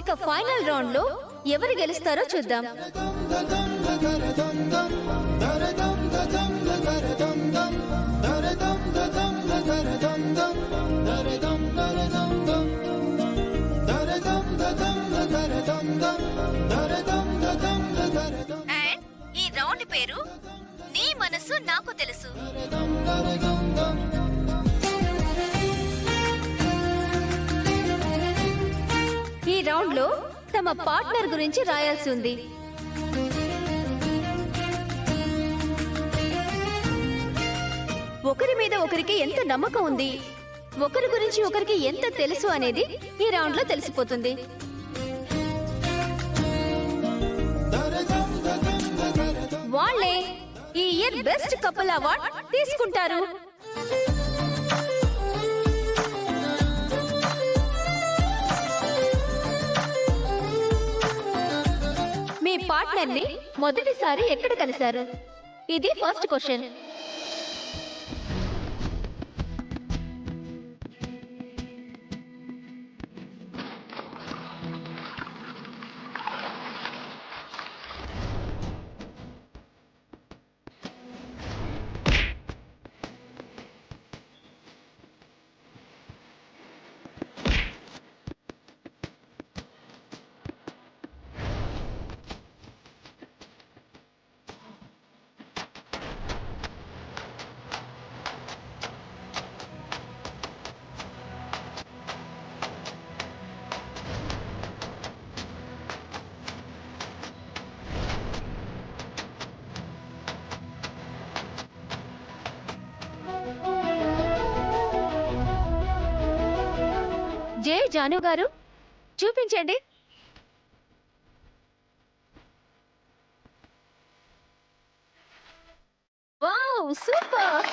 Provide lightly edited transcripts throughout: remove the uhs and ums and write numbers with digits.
ఇక final round లో ఎవరు గెలుస్తారో చూద్దాం. అండ్ ఈ రౌండ్ పేరు నీ మనసు నాకు తెలుసు. ఈ రౌండ్ లో తమ పార్ట్నర్ గురించి రాయాల్సి ఉంది. ఒకరి మీద ఒకరికి ఎంత నమ్మకం ఉంది, ఒకరి గురించి ఒకరికి ఎంత తెలుసు అనేది ఈ రౌండ్ లో తెలిసిపోతుంది. వాళ్ళే ఈ ఇయర్ బెస్ట్ కపుల్ అవార్డ్ తీసుకుంటారు. మీ పార్ట్నర్ ని మొదటిసారి ఎక్కడ కలిశారు? ఇది ఫస్ట్ క్వశ్చన్. జే జాను గారు చూపించండి. Wow, super.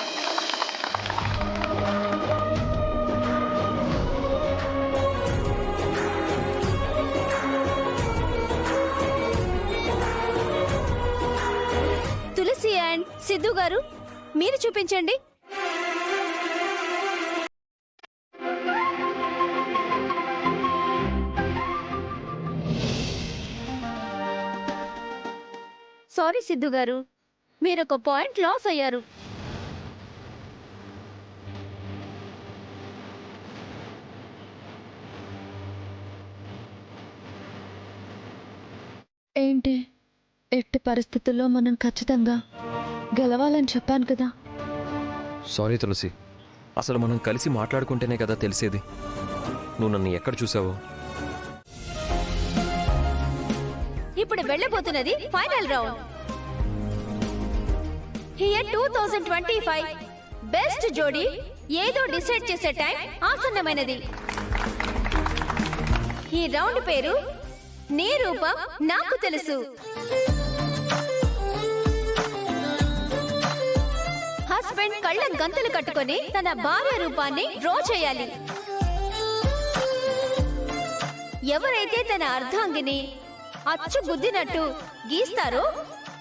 Tulasi and Siddhu గారు మీరు చూపించండి. సారీ సిద్ధు గారు, మీరు ఒక పాయింట్ లాస్ అయ్యారు. ఏంటి, ఎట్టి పరిస్థితుల్లో మనం ఖచ్చితంగా గెలవాలని చెప్పాను కదా. సారీ తులసి, అసలు మనం కలిసి మాట్లాడుకుంటేనే కదా తెలిసేది. నువ్వు నన్ను ఎక్కడ చూసావో. ఇప్పుడు వెళ్ళబోతున్నది ఫైనల్ రౌండ్. ఇయర్ 2025 బెస్ట్ జోడీ ఏదో డిసైడ్ చేసే టైం ఆసన్నమైనది. ఈ రౌండ్ పేరు నీ రూపం నాకు తెలుసు. హస్బెండ్ కళ్ళ గంతులు కట్టుకొని తన భార్య రూపాన్ని డ్రా చేయాలి. ఎవరైతే తన అర్ధాంగిని అచ్చు గుద్దినట్టు గీస్తారో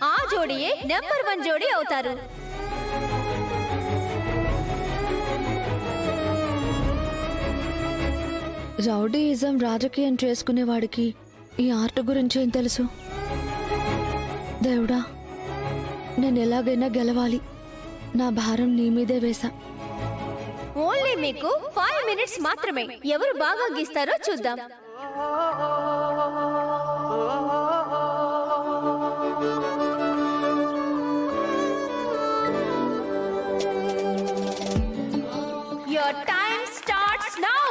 ఆ జోడియే నెంబర్ 1 జోడీ అవుతారు. రౌడీయిజం రాజకీయం చేసుకునేవాడికి ఈ ఆర్ట్ గురించి ఏం తెలుసు? దేవుడా, నేను ఎలాగైనా గెలవాలి. నా భారం నీ మీదే వేశా. ఓన్లీ మీకు 5 మినిట్స్ మాత్రమే. ఎవరు బాగా గీస్తారో చూద్దాం. Your time starts now.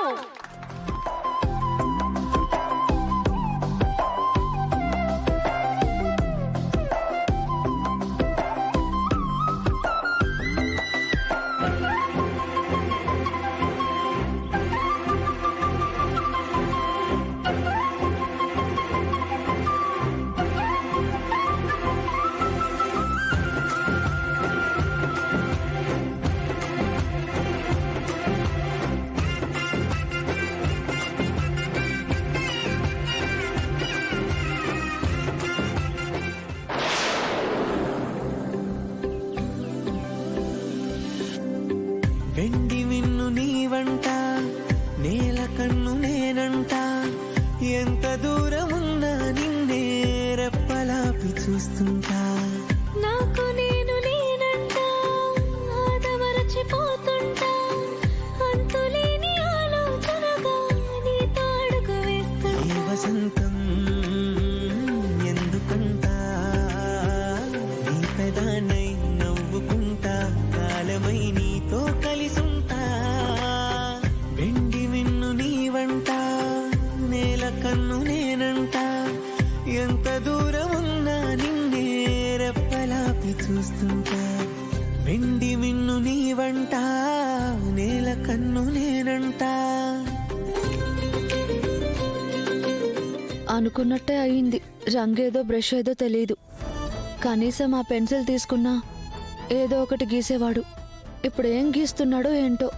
కన్ను నేనంట. అనుకున్నట్టే అయింది. రంగేదో బ్రష్ ఏదో తెలీదు. కనీసం ఆ పెన్సిల్ తీసుకున్నా ఏదో ఒకటి గీసేవాడు. ఇప్పుడు ఏం గీస్తున్నాడో ఏంటో.